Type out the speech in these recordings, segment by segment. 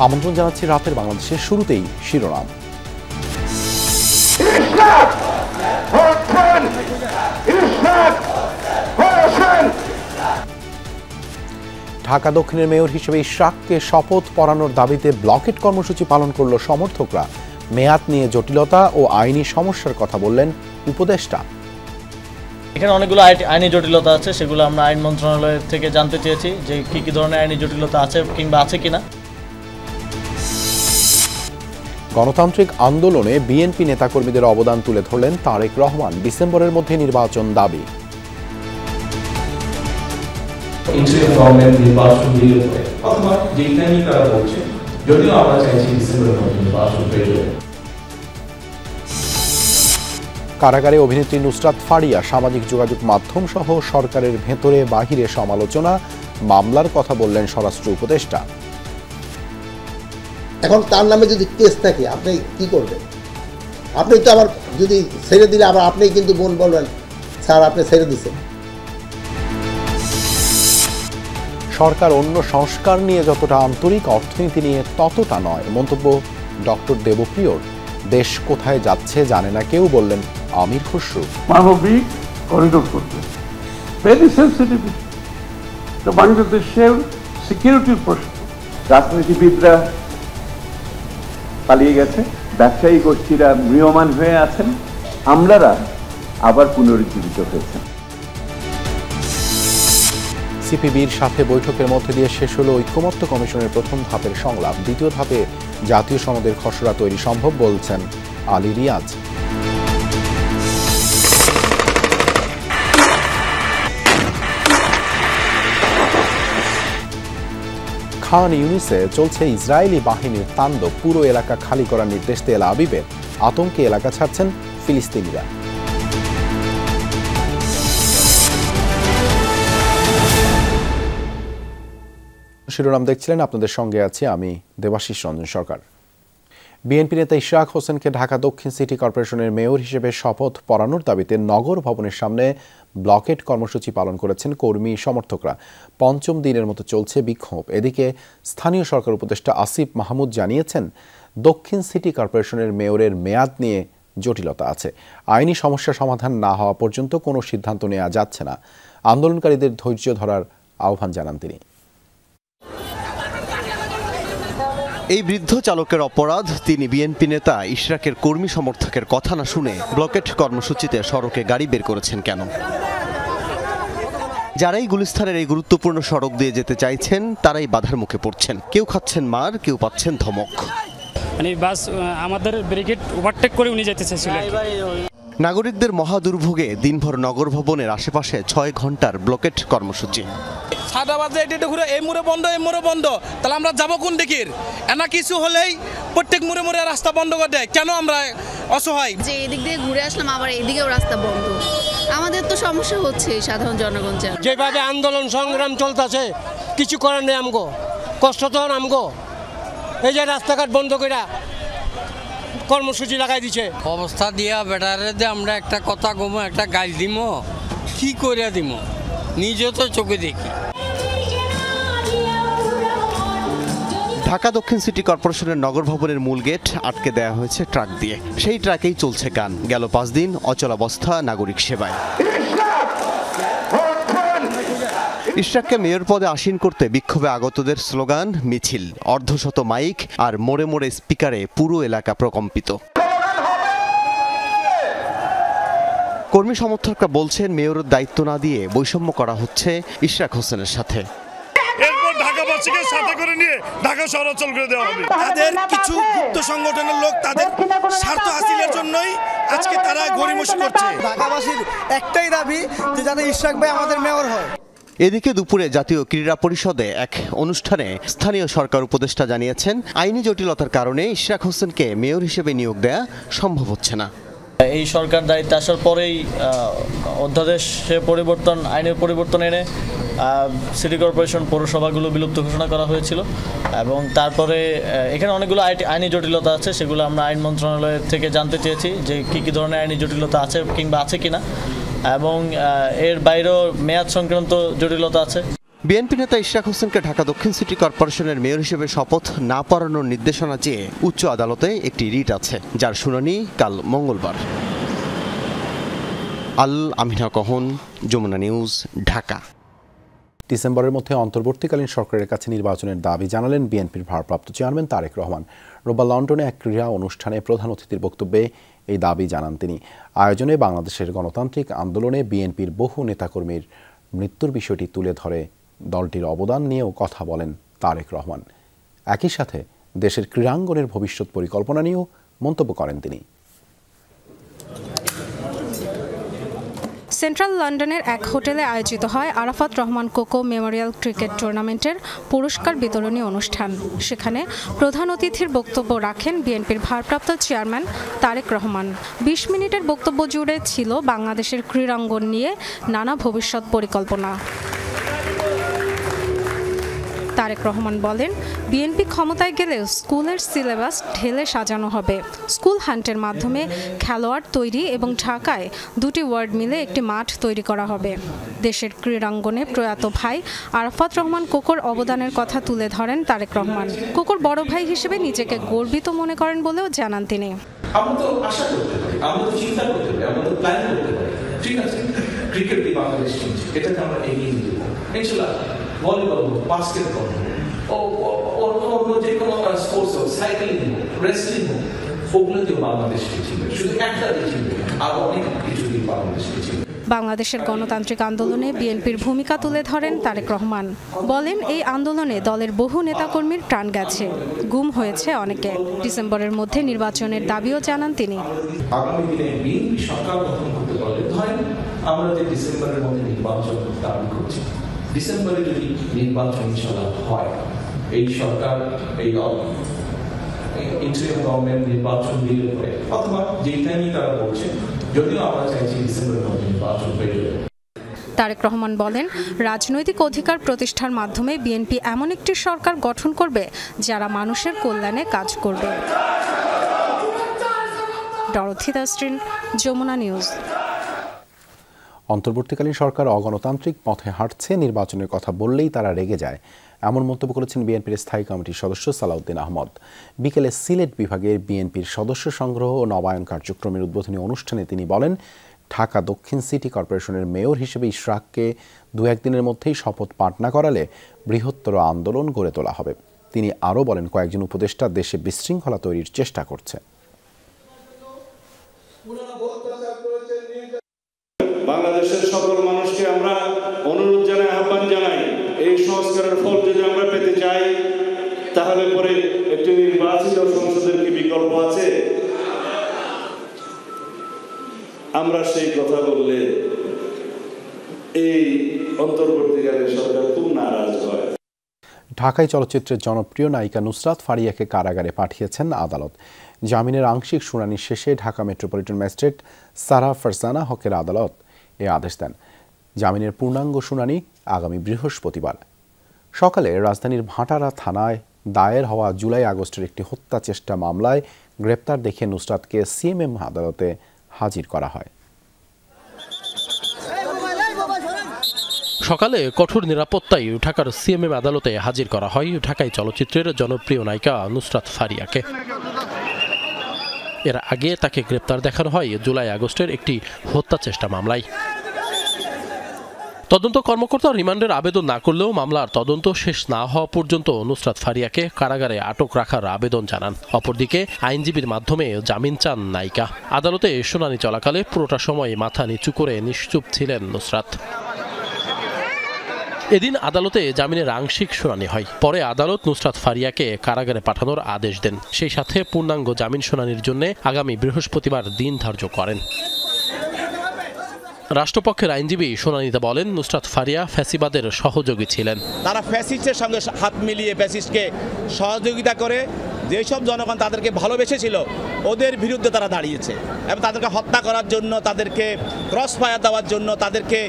আমন্ত্রণ জানাচ্ছি রাতের বাংলাদেশের শুরুতেই শিরোনাম। ঢাকা দক্ষিণের মেয়র হিসেবে ইশরাককে শপথ পড়ানোর দাবিতে ব্লকেট কর্মসূচি পালন করল সমর্থকরা। মেয়াদ নিয়ে জটিলতা ও আইনি সমস্যার কথা বললেন উপদেষ্টা। এখানে অনেকগুলো আইনি জটিলতা আছে, সেগুলো আমরা আইন মন্ত্রণালয় থেকে জানতে চেয়েছি যে কি ধরনের আইনি জটিলতা আছে কিংবা আছে কিনা। গণতান্ত্রিক আন্দোলনে বিএনপি নেতাকর্মীদের অবদান তুলে ধরলেন তারেক রহমান। ডিসেম্বরের মধ্যে নির্বাচন দাবি। কারাগারে অভিনেত্রী নুসরাত ফারিয়া সামাজিক যোগাযোগ মাধ্যম সহ সরকারের ভেতরে বাহিরে সমালোচনা, মামলার কথা বললেন স্বরাষ্ট্র উপদেষ্টা। এখন তার নামে যদি কেস থাকে আপনি কি করবেন? আপনি তো আবার যদি ছেড়ে দিলে আবার আপনি কিন্তু বলবেন স্যার আপনি ছেড়ে দিচ্ছেন। সরকার অন্য সংস্কার নিয়ে যতটা আন্তরিক, অর্থনীতি নিয়ে ততটা নয়, মন্তব্য ডক্টর দেবপ্রিয়র। দেশ কোথায় যাচ্ছে জানে না কেউ, বললেন আমির খসরু। মানবিক করিডোর করতে ভেরি সেন্সিটিভ, তো বাংলাদেশের সিকিউরিটির প্রশ্ন। রাজনীতিবিদরা পালিয়ে গেছে, ব্যবসায়ী গোষ্ঠীরা ম্রিয়মান হয়ে আছেন, আমলারা আবার পুনরুজ্জীবিত হয়েছেন। সিপিবির সাথে বৈঠকের মধ্যে দিয়ে শেষ হলো ঐকমত্য কমিশনের প্রথম ধাপের সংলাপ। দ্বিতীয় ধাপে জাতীয় সনদের খসড়া তৈরি সম্ভব, বলছেন আলী রিয়াজ। খান ইউনিসে চলছে ইসরায়েলি বাহিনীর তাণ্ডব। পুরো এলাকা খালি করার নির্দেশ তেল আবিবের। আতঙ্কে এলাকা ছাড়ছেন ফিলিস্তিনিরা। শিরোনাম দেখছিলেন, আপনাদের সঙ্গে আছি আমি দেবাশিস রঞ্জন সরকার। বিএনপি নেতা ইশরাক হোসেনকে ঢাকা দক্ষিণ সিটি কর্পোরেশনের মেয়র হিসেবে শপথ পড়ানোর দাবিতে নগর ভবনের সামনে ব্লকেট কর্মসূচি পালন করেছেন কর্মী সমর্থকরা। পঞ্চম দিনের মতো চলছে বিক্ষোভ। এদিকে স্থানীয় সরকার উপদেষ্টা আসিফ মাহমুদ জানিয়েছেন, দক্ষিণ সিটি কর্পোরেশনের মেয়রের মেয়াদ নিয়ে জটিলতা আছে। আইনি সমস্যা সমাধান না হওয়া পর্যন্ত কোনো সিদ্ধান্ত নেওয়া যাচ্ছে না। আন্দোলনকারীদের ধৈর্য ধরার আহ্বান জানান তিনি। এই বৃদ্ধ চালকের অপরাধ, তিনি বিএনপি নেতা ইশরাকের কর্মী সমর্থকের কথা না শুনে ব্লকেট কর্মসূচিতে সড়কে গাড়ি বের করেছেন কেন? যারাই গুলিস্তানের এই গুরুত্বপূর্ণ সড়ক দিয়ে যেতে চাইছেন তারাই বাধার মুখে পড়ছেন। কেউ খাচ্ছেন মার, কেউ পাচ্ছেন ধমক। মানে বাস আমাদের ব্রিগেড ওভারটেক করে উনি যেতে চাইছিলেন। নাগরিকদের মহা দুর্ভোগে দিনভর নগর ভবনের আশেপাশে 6 ঘন্টার ব্লকেট কর্মসূচি। সাদা বাজে এটা ঘুরে এই মোড়ে বন্ধ, এই মোড়ে বন্ধ, তাহলে আমরা যাবো কোন দিকের? এনা কিছু হলেই প্রত্যেক মোড়ে মোড়ে রাস্তা বন্ধ করে দেয়। কেন আমরা অসহায়? যে এদিক দিয়ে ঘুরে আসলাম আবার এদিকেও রাস্তা বন্ধ, আমাদের তো সমস্যা হচ্ছে সাধারণ জনগণ। যেভাবে আন্দোলন সংগ্রাম চলতেছে কিছু করার নেই, আমগো কষ্ট তো আমগো। এই যে রাস্তাঘাট বন্ধ করে কর্মসূচি লাগাই দিছে। অবস্থা দিয়া বেটারে যে আমরা একটা কথা গমো, একটা গাল দিব, কি করে দিব নিজে তো চোখে দেখি। ঢাকা দক্ষিণ সিটি কর্পোরেশনের নগর ভবনের মূল গেট আটকে দেওয়া হয়েছে ট্রাক দিয়ে। সেই ট্রাকেই চলছে গান। গেল 5 দিন অচলাবস্থা নাগরিক সেবায়। ইশরাককে মেয়র পদে আসীন করতে বিক্ষোভে আগতদের স্লোগান, মিছিল, অর্ধশত মাইক আর মোড়ে মোড়ে স্পিকারে পুরো এলাকা প্রকম্পিত। কর্মী সমর্থকরা বলছেন, মেয়রের দায়িত্ব না দিয়ে বৈষম্য করা হচ্ছে ইশরাক হোসেনের সাথে। এরপর ঢাকাবাসীকে সাথে করে নিয়ে ঢাকা শহর অচল করে দেওয়া হবে। তাদের কিছু গুপ্ত সংগঠনের লোক তাদের স্বার্থ হাসিলের জন্যই আজকে তারা গড়িমসি করছে। ঢাকাবাসীর একটাই দাবি যে যাতে ইশরাক ভাই আমাদের মেয়র হয়। এদিকে দুপুরে জাতীয় ক্রীড়া পরিষদে এক অনুষ্ঠানে স্থানীয় সরকার উপদেষ্টা জানিয়েছেন, আইনি জটিলতার কারণে ইশরাক হোসেনকে মেয়র হিসেবে নিয়োগ দেয়া সম্ভব হচ্ছে না। এই সরকার দায়িত্বে আসার পরেই অধ্যাদেশে পরিবর্তন, আইনের পরিবর্তন এনে সিটি কর্পোরেশন পৌরসভাগুলো বিলুপ্ত ঘোষণা করা হয়েছিল এবং তারপরে এখানে অনেকগুলো আইনি জটিলতা আছে, সেগুলো আমরা আইন মন্ত্রণালয় থেকে জানতে চেয়েছি যে কি ধরনের আইনি জটিলতা আছে কিংবা আছে কিনা, এবং এর বাইরেও মেয়াদ সংক্রান্ত জটিলতা আছে। বিএনপি নেতা ইশরাক হোসেনকে ঢাকা দক্ষিণ সিটি কর্পোরেশনের মেয়র হিসেবে শপথ না পড়ানোর নির্দেশনা চেয়ে উচ্চ আদালতে একটি রিট আছে, যার শুনানি কাল মঙ্গলবার। আল আমিনা কহন, যমুনা নিউজ, ঢাকা। ডিসেম্বরের মধ্যে অন্তর্বর্তীকালীন সরকারের কাছে নির্বাচনের দাবি জানালেন বিএনপির ভারপ্রাপ্ত চেয়ারম্যান তারেক রহমান। রোববার লন্ডনে এক ক্রীড়া অনুষ্ঠানে প্রধান অতিথির বক্তব্যে এই দাবি জানান তিনি। আয়োজনে বাংলাদেশের গণতান্ত্রিক আন্দোলনে বিএনপির বহু নেতাকর্মীর মৃত্যুর বিষয়টি তুলে ধরে দলটির অবদান নিয়েও কথা বলেন তারেক রহমান। একই সাথে দেশের ক্রীড়াঙ্গনের ভবিষ্যৎ পরিকল্পনা নিয়েও মন্তব্য করেন তিনি। সেন্ট্রাল লন্ডনের এক হোটেলে আয়োজিত হয় Arafat Rahman cocoa Memorial cricket টুর্নামেন্টের পুরস্কার বিতরণী অনুষ্ঠান। সেখানে প্রধান অতিথির বক্তব্য রাখেন বিএনপির ভারপ্রাপ্ত চেয়ারম্যান তারেক রহমান। ২০ মিনিটের বক্তব্য জুড়ে ছিল বাংলাদেশের ক্রীড়াঙ্গন নিয়ে নানা ভবিষ্যৎ পরিকল্পনা। তারেক রহমান বলেন, বিএনপি ক্ষমতায় গেলে স্কুলের সিলেবাস ঢেলে সাজানো হবে। স্কুল হান্টের মাধ্যমে খেলোয়াড় তৈরি এবং ঢাকায় 2টি ওয়ার্ড মিলে একটি মাঠ তৈরি করা হবে। দেশের ক্রীড়াঙ্গনে প্রয়াত ভাই আরাফাত রহমান কোকোর অবদানের কথা তুলে ধরেন তারেক রহমান। কোকোর বড় ভাই হিসেবে নিজেকে গর্বিত মনে করেন বলেও জানান তিনি। আমরা তো আশা করতে পারি, আমরা তো চিন্তা করতে পারি, আমরা তো প্ল্যান করতে পারি, ঠিক আছে, ক্রিকেট দিয়ে বাংলাদেশ টিমছে, এটাকে আমরা এগিয়ে নিয়ে যাবো ইনশাআল্লাহ। ভলিবল হোক, বাস্কেটবল হোক, অন্য যে কোনো স্পোর্টস হোক, সাইক্লিং হোক, রেসলিং হোক, ওগুলোতেও বাংলাদেশকে চিনবে। শুধু একটা চিনবে, আরো অনেক কিছু দিয়ে বাংলাদেশকে চিনবে। বাংলাদেশের গণতান্ত্রিক আন্দোলনে বিএনপির ভূমিকা তুলে ধরেন তারেক রহমান। বলেন, এই আন্দোলনে দলের বহু নেতাকর্মীর প্রাণ গেছে, গুম হয়েছে অনেকে। ডিসেম্বরের মধ্যে নির্বাচনের দাবিও জানান তিনি। আগামী দিনে বিএনপি সরকার গঠন করতে পারলে, ধরেন আমরা যে ডিসেম্বরের মধ্যে নির্বাচন দাবি করছি, ডিসেম্বরে যদি নির্বাচন ইনশাআল্লাহ হয়, এই সরকার এই ইন্টারিম গভর্নমেন্ট নির্বাচন দিলে পরে, অথবা যেই টাইমই তারা বলছে, যদিও আমরা চাইছি ডিসেম্বরের মধ্যে নির্বাচন হয়ে যাবে। তারেক রহমান বলেন, রাজনৈতিক অধিকার প্রতিষ্ঠার মাধ্যমে বিএনপি এমন একটি সরকার গঠন করবে যারা মানুষের কল্যাণে কাজ করবে। ডরথি দাসরিন, যমুনা নিউজ। অন্তর্বর্তীকালীন সরকার অগণতান্ত্রিক পথে হাঁটছে, নির্বাচনের কথা বললেই তারা রেগে যায়, এমন মন্তব্য করেছেন বিএনপির স্থায়ী কমিটির সদস্য সালাউদ্দিন আহমদ। বিকেলে সিলেট বিভাগের বিএনপির সদস্য সংগ্রহ ও নবায়ন কার্যক্রমের উদ্বোধনী অনুষ্ঠানে তিনি বলেন, ঢাকা দক্ষিণ সিটি কর্পোরেশনের মেয়র হিসেবে ইশরাককে 2-1 দিনের মধ্যেই শপথ পাঠ না করালে বৃহত্তর আন্দোলন গড়ে তোলা হবে। তিনি আরও বলেন, কয়েকজন উপদেষ্টা দেশে বিশৃঙ্খলা তৈরির চেষ্টা করছে। বাংলাদেশের সকল মানুষকে আমরা অনুরোধ জানাই, আহ্বান জানাই, এই সংস্কারের ফল যদি আমরা পেতে চাই, তাহলে পরে একটি নির্বাচিত সংসদের কি বিকল্প আছে? আমরা সেই কথা বললে এই অন্তর্বর্তীকালীন সরকার খুব নারাজ হয়। ঢাকায় চলচ্চিত্রের জনপ্রিয় নায়িকা নুসরাত ফারিয়াকে কারাগারে পাঠিয়েছেন আদালত। জামিনের আংশিক শুনানি শেষে ঢাকা মেট্রোপলিটন ম্যাজিস্ট্রেট সারা ফারজানা হকের আদালত এ আদেশ দেন। জামিনের পূর্ণাঙ্গ শুনানি আগামী বৃহস্পতিবার সকালে রাজধানীর ভাটারা থানায় দায়ের হওয়া জুলাই-আগস্টের একটি হত্যা চেষ্টা মামলায় গ্রেপ্তার দেখে নুসরাতকে সিএমএম আদালতে হাজির করা হয়। সকালে কঠোর নিরাপত্তায় ঢাকার সিএমএম আদালতে হাজির করা হয় ঢাকায় চলচ্চিত্রের জনপ্রিয় নায়িকা নুসরাত ফারিয়াকে। এর আগে তাকে গ্রেপ্তার দেখানো হয় জুলাই-আগস্টের একটি হত্যা চেষ্টা মামলায়। তদন্ত কর্মকর্তা রিমান্ডের আবেদন না করলেও মামলার তদন্ত শেষ না হওয়া পর্যন্ত নুসরাত ফারিয়াকে কারাগারে আটক রাখার আবেদন জানান। অপরদিকে আইনজীবীর মাধ্যমে জামিন চান নায়িকা। আদালতে শুনানি চলাকালে পুরোটা সময় মাথা নিচু করে নিশ্চুপ ছিলেন নুসরাত। এদিন আদালতে জামিনের আংশিক শুনানি হয়। পরে আদালত নুসরাত ফারিয়াকে কারাগারে পাঠানোর আদেশ দেন। সেই সাথে পূর্ণাঙ্গ জামিন শুনানির জন্য আগামী বৃহস্পতিবার দিন ধার্য করেন। রাষ্ট্রপক্ষের আইনজীবী শুনানিতে বলেন, নুসরাত ফারিয়া ফ্যাসিবাদের সহযোগী ছিলেন। তারা ফ্যাসিস্টের সঙ্গে হাত মিলিয়ে ফ্যাসিস্টকে সহযোগিতা করে যেসব জনগণ তাদেরকে ভালোবেসেছিল ওদের বিরুদ্ধে তারা দাঁড়িয়েছে এবং তাদেরকে হত্যা করার জন্য, তাদেরকে ক্রস ফায়ার দেওয়ার জন্য, তাদেরকে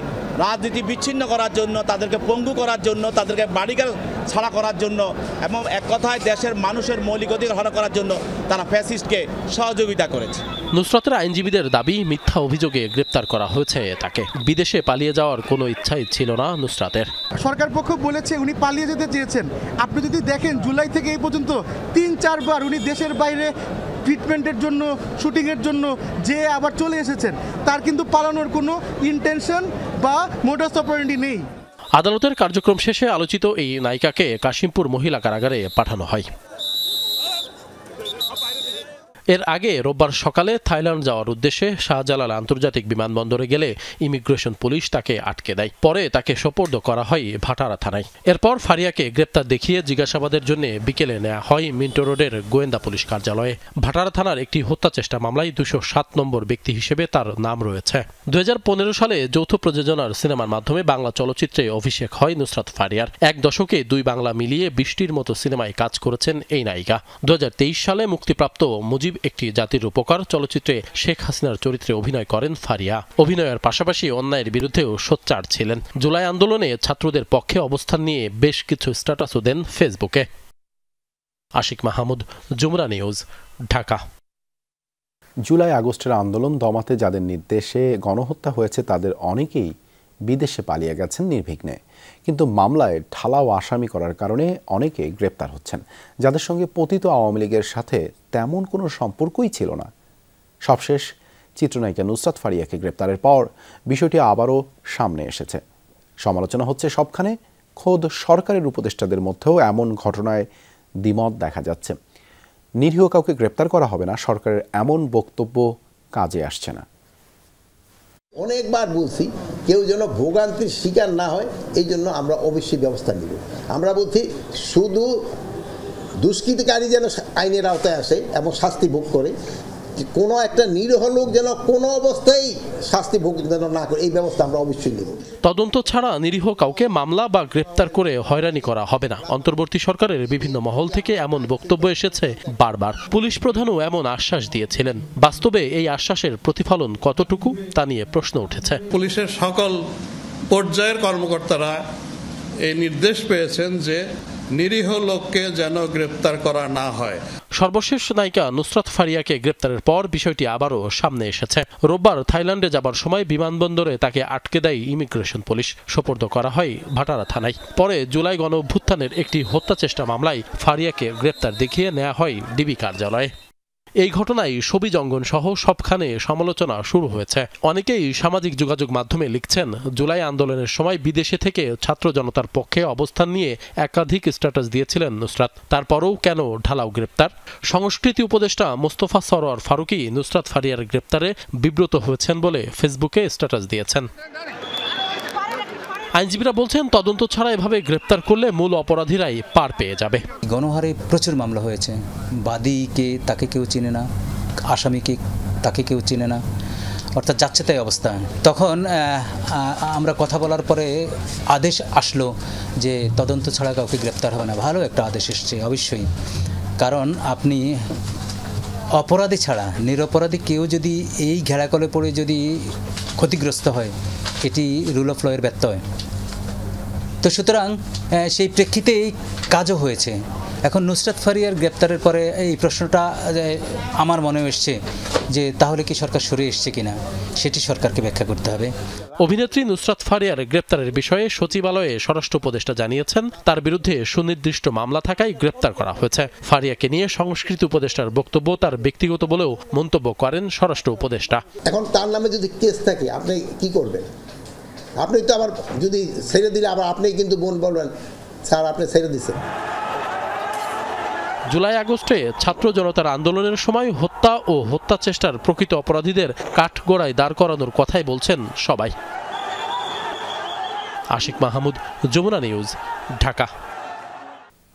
রাজনীতি বিচ্ছিন্ন করার জন্য, তাদেরকে পঙ্গু করার জন্য, তাদেরকে বাড়িঘর ছাড়া করার জন্য এবং এক কথায় দেশের মানুষের মৌলিক অধিকার হরণ করার জন্য তারা ফ্যাসিস্টকে সহযোগিতা করেছে। নুসরাতের আইনজীবীদের দাবি মিথ্যা অভিযোগে গ্রেপ্তার করা হয়েছে তাকে। বিদেশে পালিয়ে যাওয়ার কোনো ইচ্ছাই ছিল না নুসরাতের। সরকার পক্ষ বলেছে উনি পালিয়ে যেতে চেয়েছেন। আপনি যদি দেখেন জুলাই থেকে এই পর্যন্ত ৩-৪ বার উনি দেশের বাইরে ট্রিটমেন্টের জন্য, শুটিংয়ের জন্য যে আবার চলে এসেছেন, তার কিন্তু পালানোর কোনো ইন্টেনশন বা মোডাস অপারেন্ডি নেই। আদালতের কার্যক্রম শেষে আলোচিত এই নায়িকাকে কাশিমপুর মহিলা কারাগারে পাঠানো হয়। এর আগে রোববার সকালে থাইল্যান্ড যাওয়ার উদ্দেশ্যে শাহজালাল আন্তর্জাতিক বিমানবন্দরে গেলে ইমিগ্রেশন পুলিশ তাকে আটকে দেয়। পরে তাকে সোপর্দ করা হয় ভাটারা থানায়। এরপর ফারিয়াকে গ্রেপ্তার দেখিয়ে জিজ্ঞাসাবাদের জন্য বিকেলে নেওয়া হয় মিন্টো রোডের গোয়েন্দা পুলিশ কার্যালয়ে। ভাটারা থানার একটি হত্যা চেষ্টা মামলায় 207 নম্বর ব্যক্তি হিসেবে তার নাম রয়েছে। 2015 সালে যৌথ প্রযোজনার সিনেমার মাধ্যমে বাংলা চলচ্চিত্রে অভিষেক হয় নুসরাত ফারিয়ার। এক দশকে 2 বাংলা মিলিয়ে 20টির মতো সিনেমায় কাজ করেছেন এই নায়িকা। 2023 সালে মুক্তিপ্রাপ্ত মুজিব একটি জাতির উপকার চলচ্চিত্রে শেখ হাসিনার চরিত্রে অভিনয় করেন ফারিয়া। অভিনয়ের পাশাপাশি অন্যায়ের বিরুদ্ধেও সোচ্চার ছিলেন। জুলাই আন্দোলনে ছাত্রদের পক্ষে অবস্থান নিয়ে বেশ কিছু স্ট্যাটাসও দেন ফেসবুকে। আশিক মাহমুদ, যমুনা নিউজ, ঢাকা। জুলাই আগস্টের আন্দোলন দমাতে যাদের নির্দেশে গণহত্যা হয়েছে তাদের অনেকেই বিদেশে পালিয়ে গেছেন নির্বিঘ্নে। কিন্তু মামলায় ঢালাও আসামি করার কারণে অনেকে গ্রেপ্তার হচ্ছেন, যাদের সঙ্গে পতিত আওয়ামী লীগের সাথে তেমন কোনো সম্পর্কই ছিল না। সবশেষ চিত্রনায়িকা নুসরাত ফারিয়াকে গ্রেপ্তারের পর বিষয়টি আবারও সামনে এসেছে। সমালোচনা হচ্ছে সবখানে, খোদ সরকারের উপদেষ্টাদের মধ্যেও এমন ঘটনায় দ্বিমত দেখা যাচ্ছে। নিরীহ কাউকে গ্রেপ্তার করা হবে না, সরকারের এমন বক্তব্য কাজে আসছে না। অনেকবার বলছি কেউ যেন ভোগান্তির শিকার না হয়, এই জন্য আমরা অবশ্যই ব্যবস্থা নিব। আমরা বলছি শুধু দুষ্কৃতকারী যেন আইনের আওতায় আসে এবং শাস্তি ভোগ করে, কোনো একটা নিরীহ লোক যেন কোনো অবস্থায় শাস্তি ভোগ যেন না করে, এই ব্যবস্থা আমরা অবশ্যই নেব। তদন্ত ছাড়া নিরীহ কাউকে মামলা বা গ্রেপ্তার করে হয়রানি করা হবে না। অন্তর্বর্তী সরকারের বিভিন্ন মহল থেকে এমন বক্তব্য এসেছে বারবার। পুলিশ প্রধানও এমন আশ্বাস দিয়েছিলেন। বাস্তবে এই আশ্বাসের প্রতিফলন কতটুকু তা নিয়ে প্রশ্ন উঠেছে। পুলিশের সকল পর্যায়ের কর্মকর্তারা এই নির্দেশ পেয়েছেন যে নিরীহ লোককে যেন গ্রেপ্তার করা না হয়। সর্বশেষ নায়িকা নুসরাত ফারিয়াকে গ্রেপ্তারের পর বিষয়টি আবারও সামনে এসেছে। রোববার থাইল্যান্ডে যাবার সময় বিমানবন্দরে তাকে আটকে দেয় ইমিগ্রেশন পুলিশ। সোপর্দ করা হয় ভাটারা থানায়। পরে জুলাই গণ অভ্যুত্থানের একটি হত্যা চেষ্টা মামলায় ফারিয়াকে গ্রেপ্তার দেখিয়ে নেওয়া হয় ডিবি কার্যালয়ে। এই ঘটনায় ছবি জঙ্গন সহ সবখানে সমালোচনা শুরু হয়েছে। অনেকেই সামাজিক যোগাযোগ মাধ্যমে লিখছেন, জুলাই আন্দোলনের সময় বিদেশে থেকে ছাত্র জনতার পক্ষে অবস্থান নিয়ে একাধিক স্ট্যাটাস দিয়েছিলেন নুসরাত, তারপরেও কেন ঢালাও গ্রেপ্তার? সংস্কৃতি উপদেষ্টা মোস্তফা সরোয়ার ফারুকী নুসরাত ফারিয়ার গ্রেপ্তারে বিব্রত হয়েছেন বলে ফেসবুকে স্ট্যাটাস দিয়েছেন। আইনজীবীরা বলছেন, তদন্ত ছাড়া এভাবে গ্রেপ্তার করলে মূল অপরাধীরাই পার পেয়ে যাবে। গণহারে প্রচুর মামলা হয়েছে, বাদীকে তাকে কেউ চিনে না, আসামিকে তাকে কেউ চিনে না, অর্থাৎ যাচ্ছে তাই অবস্থা। তখন আমরা কথা বলার পরে আদেশ আসলো যে তদন্ত ছাড়া কাউকে গ্রেপ্তার হবে না। ভালো একটা আদেশ এসছে অবশ্যই, কারণ আপনি অপরাধী ছাড়া নিরপরাধী কেউ যদি এই ঘেরাকলে পড়ে যদি ক্ষতিগ্রস্ত হয়, এটি রুল অফ লয়ের ব্যত্যয়। তো সুতরাং সেই প্রেক্ষিতেই কাজও হয়েছে। এখন নুসরাত ফারিয়ার গ্রেপ্তারের পরে এই প্রশ্নটা আমার মনেও এসছে যে তাহলে কি সরকার সরে এসছে কিনা, সেটি সরকারকে ব্যাখ্যা করতে হবে। অভিনেত্রী নুসরাত ফারিয়ার গ্রেপ্তারের বিষয়ে সচিবালয়ে স্বরাষ্ট্র উপদেষ্টা জানিয়েছেন, তার বিরুদ্ধে সুনির্দিষ্ট মামলা থাকায় গ্রেপ্তার করা হয়েছে। ফারিয়াকে নিয়ে সংস্কৃতি উপদেষ্টার বক্তব্য তার ব্যক্তিগত বলেও মন্তব্য করেন স্বরাষ্ট্র উপদেষ্টা। এখন তার নামে যদি কেস থাকে আপনি কি করবেন? আপনি তো আবার যদি ছেড়ে দিলে আবার আপনি কিন্তু বলবেন স্যার আপনি ছেড়ে দিচ্ছেন। জুলাই আগস্টে ছাত্র জনতার আন্দোলনের সময় হত্যা ও হত্যা চেষ্টার প্রকৃত অপরাধীদের কাঠগড়ায় দাঁড় করানোর কথাই বলছেন সবাই। আশিক মাহমুদ, যমুনা নিউজ, ঢাকা।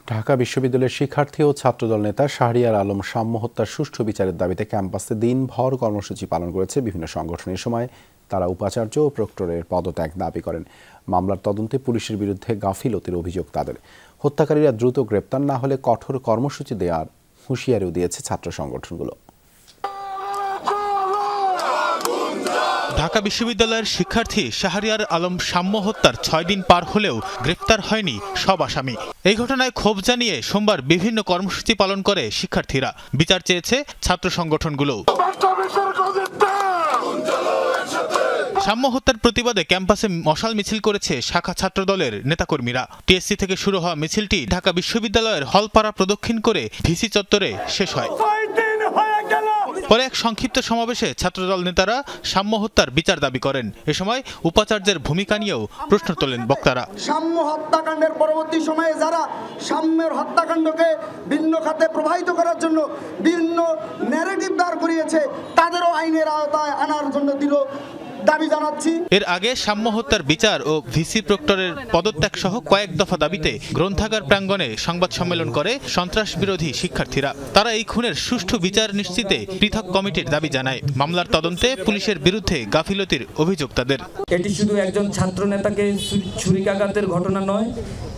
ঢাকা বিশ্ববিদ্যালয়ের শিক্ষার্থী ও ছাত্রদল নেতা শাহরিয়ার আলম সাম্য হত্যার সুষ্ঠু বিচারের দাবিতে ক্যাম্পাসে দিনভর কর্মসূচি পালন করেছে বিভিন্ন সংগঠনের। সময় তারা উপাচার্য ও প্রক্টরের পদত্যাগ দাবি করেন। মামলার তদন্তে পুলিশের বিরুদ্ধে গাফিলতির অভিযোগ তাদের। হত্যাকারীরা দ্রুত গ্রেপ্তার না হলে কঠোর কর্মসূচি দেওয়ার হুঁশিয়ারিও দিয়েছে ছাত্র সংগঠনগুলো। ঢাকা বিশ্ববিদ্যালয়ের শিক্ষার্থী শাহরিয়ার আলম সাম্য হত্যার 6 দিন পার হলেও গ্রেপ্তার হয়নি সব আসামি। এই ঘটনায় ক্ষোভ জানিয়ে সোমবার বিভিন্ন কর্মসূচি পালন করে শিক্ষার্থীরা। বিচার চেয়েছে ছাত্র সংগঠনগুলো। সাম্য হত্যার প্রতিবাদে ক্যাম্পাসে মশাল মিছিল করেছে শাখা ছাত্রদলের নেতাকর্মীরা। টিএসসি থেকে শুরু হওয়া মিছিলটি ঢাকা বিশ্ববিদ্যালয়ের হলপাড়া প্রদক্ষিণ করে ভিসি চত্বরে শেষ হয়। পরে এক সংক্ষিপ্ত সমাবেশে ছাত্রদল নেতারা সাম্য হত্যার বিচার দাবি করেন। এ সময় উপাচার্যের ভূমিকা নিয়েও প্রশ্ন তোলেন বক্তারা। সাম্য হত্যাকাণ্ডের পরবর্তী সময়ে যারা সাম্যের হত্যাকাণ্ডকে ভিন্ন খাতে প্রবাহিত করার জন্য ভিন্ন ন্যারেটিভ দাঁড় করিয়েছে তাদেরও আইনের আওতায় আনার জন্য দাবি জানাচ্ছি। এর আগে সাম্য হত্যার বিচার ও ভিসি প্রক্টরের পদত্যাগ সহ কয়েক দফা দাবিতে গ্রন্থাগার প্রাঙ্গণে সংবাদ সম্মেলন করে সন্ত্রাস বিরোধী শিক্ষার্থীরা। তারা এই খুনের সুষ্ঠু বিচার নিশ্চিতে পৃথক কমিটির দাবি জানায়। মামলার তদন্তে পুলিশের বিরুদ্ধে গাফিলতির অভিযোগ তাদের। এটি শুধু একজন ছাত্র নেতাকে ছুরিকাঘাতের ঘটনা নয়,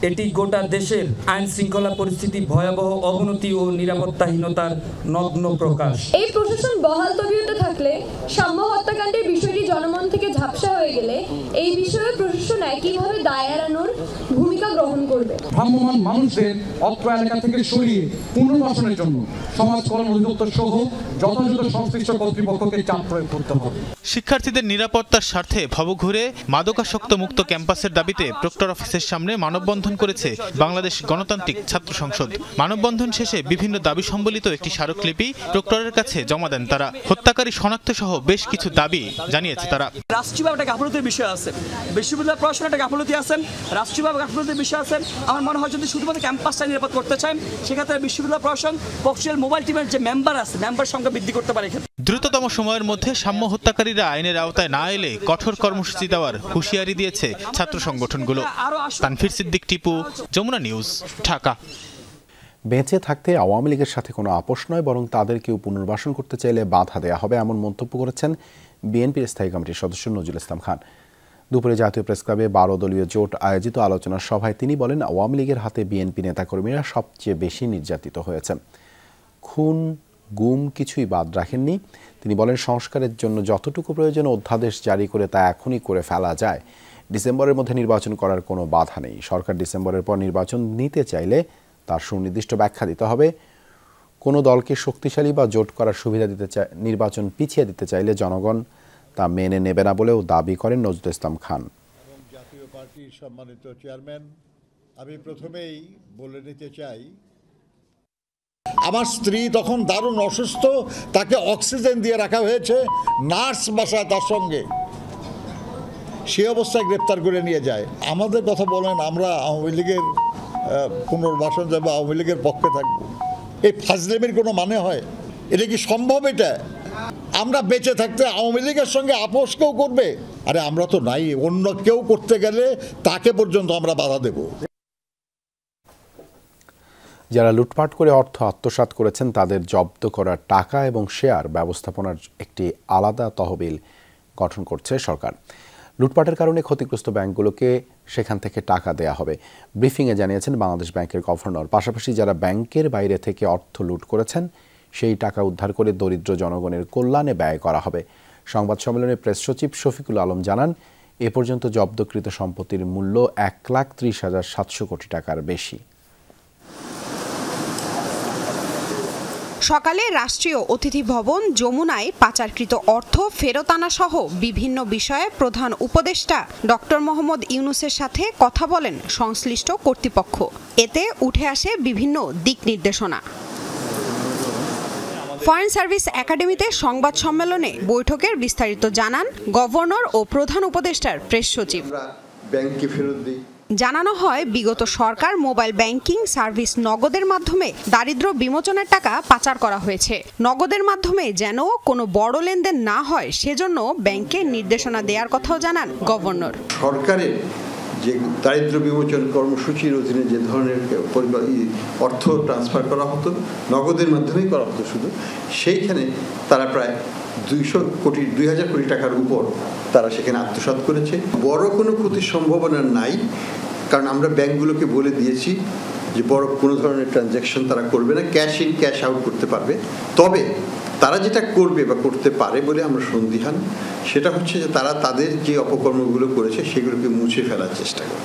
এটি গোটা দেশের আইন শৃঙ্খলা পরিস্থিতি ভয়াবহ অবনতি ও নিরাপত্তাহীনতার নগ্ন প্রকাশ। এই প্রশাসন বহাল তবিয়তে থাকলে সাম্য হত্যাকাণ্ডের বিষয়টি জনমন থেকে ঝাপসা হয়ে গেলে এই বিষয়ে প্রশাসন একইভাবে দায় এড়ানোর ভূমিকা গ্রহণ করবে। ভ্রাম্যমাণ মানুষদের অত্র এলাকা থেকে সরিয়ে পুনর্বাসনের জন্য সমাজ কল্যাণ অধিদপ্তর সহ যথাযথ সংশ্লিষ্ট কর্তৃপক্ষকে চাপ প্রয়োগ করতে হবে। শিক্ষার্থীদের নিরাপত্তার স্বার্থে ভবঘুরে মাদকাসক্ত মুক্ত ক্যাম্পাসের দাবিতে প্রক্টর অফিসের সামনে মানববন্ধন করেছে বাংলাদেশ গণতান্ত্রিক ছাত্র সংসদ। মানববন্ধন শেষে বিভিন্ন দাবি সম্বলিত একটি স্মারকলিপি প্রক্টরের কাছে জমা দেন তারা। হত্যাকারী শনাক্ত সহ বেশ কিছু দাবি জানিয়েছে তারা। রাষ্ট্রীয়ভাবে একটা গাফলতির বিষয় আছে, বিশ্ববিদ্যালয় প্রশাসনে একটা গাফলতি আছেন, রাষ্ট্রীয়ভাবে গাফলতির বিষয় আছেন। আমার মনে হয় যদি শুধুমাত্র ক্যাম্পাসটা নিরাপদ করতে চান সেক্ষেত্রে বিশ্ববিদ্যালয় প্রশাসন পক্সিয়াল মোবাইল টিমের যে মেম্বার আছে মেম্বার সংখ্যা বৃদ্ধি করতে পারে। দ্রুততম সময়ের মধ্যে সাম্য হত্যাকারীরা আইনের আওতায় না এলে কঠোর কর্মসূচি দেওয়ার হুঁশিয়ারি দিয়েছে ছাত্র সংগঠনগুলো। তানফির সিদ্দিক, টিপু, যমুনা নিউজ, ঢাকা। বেঁচে থাকতে আওয়ামী লীগের সাথে কোনো আপোষ নয়, বরং তাদেরকেও পুনর্বাসন করতে চাইলে বাধা দেওয়া হবে, এমন মন্তব্য করেছেন বিএনপির স্থায়ী কমিটির সদস্য নজরুল ইসলাম খান। দুপুরে জাতীয় প্রেসক্লাবে 12 দলীয় জোট আয়োজিত আলোচনা সভায় তিনি বলেন, আওয়ামী লীগের হাতে বিএনপি নেতাকর্মীরা সবচেয়ে বেশি নির্যাতিত হয়েছেন। খুন গুম কিছুই বাদ রাখেননি। তিনি বলেন, সংস্কারের জন্য যতটুকু প্রয়োজন অধ্যাদেশ জারি করে তা এখনই করে ফেলা যায়। ডিসেম্বরের মধ্যে নির্বাচন করার কোনো বাধা নেই। সরকার ডিসেম্বরের পর নির্বাচন নিতে চাইলে তার সুনির্দিষ্ট ব্যাখ্যা দিতে হবে। কোনো দলকে শক্তিশালী বা জোট করার সুবিধা দিতে নির্বাচন পিছিয়ে দিতে চাইলে জনগণ তা মেনে নেবে না বলেও দাবি করেন নজরুল ইসলাম খান। জাতীয় পার্টির সম্মানিত চেয়ারম্যান, আমি প্রথমেই বলে নিতে চাই, আমার স্ত্রী তখন দারুণ অসুস্থ, তাকে অক্সিজেন দিয়ে রাখা হয়েছে, নার্স বাসায় তার সঙ্গে, সে অবস্থায় গ্রেপ্তার করে নিয়ে যায়। আমাদের কথা বলেন, আমরা আওয়ামী লীগের পুনর্বাসন যাবো, আওয়ামী লীগের পক্ষে থাকবো, এই ফাজলেমের কোনো মানে হয়? এটা কি সম্ভব? এটা আমরা বেঁচে থাকতে আওয়ামী লীগের সঙ্গে আপোষ কেউ করবে? আরে আমরা তো নাই, অন্য কেউ করতে গেলে তাকে পর্যন্ত আমরা বাধা দেব। যারা লুটপাট করে অর্থ আত্মসাৎ করেছেন তাদের জব্দ করার টাকা এবং শেয়ার ব্যবস্থাপনার একটি আলাদা তহবিল গঠন করছে সরকার। লুটপাটের কারণে ক্ষতিগ্রস্ত ব্যাংকগুলোকে সেখান থেকে টাকা দেয়া হবে। ব্রিফিংয়ে জানিয়েছেন বাংলাদেশ ব্যাংকের গভর্নর। পাশাপাশি যারা ব্যাংকের বাইরে থেকে অর্থ লুট করেছেন সেই টাকা উদ্ধার করে দরিদ্র জনগণের কল্যাণে ব্যয় করা হবে। সংবাদ সম্মেলনে প্রেস সচিব শফিকুল আলম জানান, এ পর্যন্ত জব্দকৃত সম্পত্তির মূল্য 1,30,700 কোটি টাকার বেশি। সকালে রাষ্ট্রীয় অতিথি ভবন যমুনায় পাচারকৃত অর্থ ফেরত আনা সহ বিভিন্ন বিষয়ে প্রধান উপদেষ্টা ডক্টর মোহাম্মদ ইউনূসের সাথে কথা বলেন সংশ্লিষ্ট কর্তৃপক্ষ। এতে উঠে আসে বিভিন্ন দিক নির্দেশনা। ফরেন সার্ভিস একাডেমিতে সংবাদ সম্মেলনে বৈঠকের বিস্তারিত জানান গভর্নর ও প্রধান উপদেষ্টার প্রেস সচিব। ব্যাংকে ফেরত দিই। জানানো হয়, বিগত সরকার মোবাইল ব্যাংকিং সার্ভিস নগদের মাধ্যমে দারিদ্র্য বিমোচনের টাকা পাচার করা হয়েছে। নগদের মাধ্যমে যেন কোনো বড় লেনদেন না হয় সেজন্য ব্যাংকে নির্দেশনা দেওয়ার কথাও জানান গভর্নর। সরকারের যে দারিদ্র্য বিমোচন কর্মসূচির অধীনে যে ধরনের অর্থ ট্রান্সফার করা হতো নগদের মাধ্যমেই করা হতো শুধু, সেইখানে তারা প্রায় 2,000 কোটি টাকার উপর তারা সেখানে আত্মসাৎ করেছে। বড় কোনো ক্ষতির সম্ভাবনা নাই, কারণ আমরা ব্যাংকগুলোকে বলে দিয়েছি যে বড় কোনো ধরনের ট্রানজ্যাকশন তারা করবে না, ক্যাশ ইন ক্যাশ আউট করতে পারবে। তবে তারা যেটা করবে বা করতে পারে বলে আমরা সন্দিহান, সেটা হচ্ছে যে তারা তাদের যে অপকর্মগুলো করেছে সেগুলোকে মুছে ফেলার চেষ্টা করে।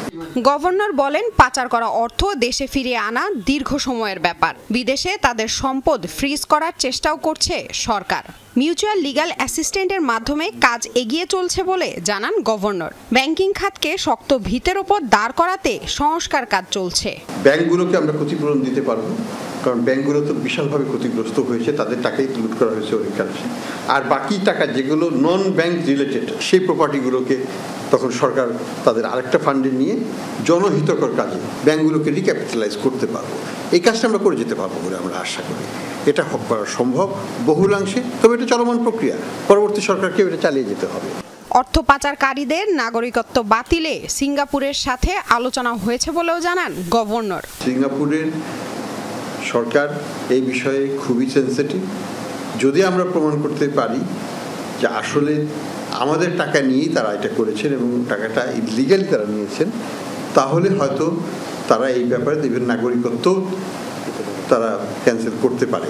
গভর্নর বলেন, পাচার করা অর্থ দেশে ফিরিয়ে আনা দীর্ঘ সময়ের ব্যাপার। বিদেশে তাদের সম্পদ ফ্রিজ করার চেষ্টাও করছে সরকার। মিউচুয়াল লিগ্যাল অ্যাসিস্ট্যান্টের মাধ্যমে কাজ এগিয়ে চলছে বলে জানান গভর্নর। ব্যাংকিং খাতকে শক্ত ভিতের ওপর দাঁড় করাতে সংস্কার কাজ চলছে। ব্যাংকগুলোকে আমরা ক্ষতিপূরণ দিতে পারবো, কারণ ব্যাংকগুলো তো বিশালভাবে ক্ষতিগ্রস্ত হয়েছে, তাদের টাকাই লুট করা হয়েছে অনেক কাছে। আর বাকি টাকা যেগুলো নন ব্যাংক রিলেটেড, সেই প্রপার্টিগুলোকে তখন সরকার তাদের আরেকটা ফান্ডে নিয়ে জনহিতকর কাজে ব্যাংকগুলোকে রিক্যাপিটালাইজ করতে পারবো। এই কাজটা আমরা করে যেতে পারবো বলে আমরা আশা করি। এটা করা সম্ভব বহুলাংশে, তবে এটা চলমান প্রক্রিয়া, পরবর্তী সরকারকে এটা চালিয়ে যেতে হবে। অর্থ পাচারকারীদের নাগরিকত্ব বাতিলে সিঙ্গাপুরের সাথে আলোচনা হয়েছে বলেও জানান গভর্নর। সিঙ্গাপুরের সরকার এই বিষয়ে খুবই সেনসিটিভ। যদি আমরা প্রমাণ করতে পারি যে আসলে আমাদের টাকা নিয়েই তারা এটা করেছেন এবং টাকাটা ইলিগালি তারা নিয়েছেন, তাহলে হয়তো তারা এই ব্যাপারে বিভিন্ন নাগরিকত্ব তারা ক্যান্সেল করতে পারে।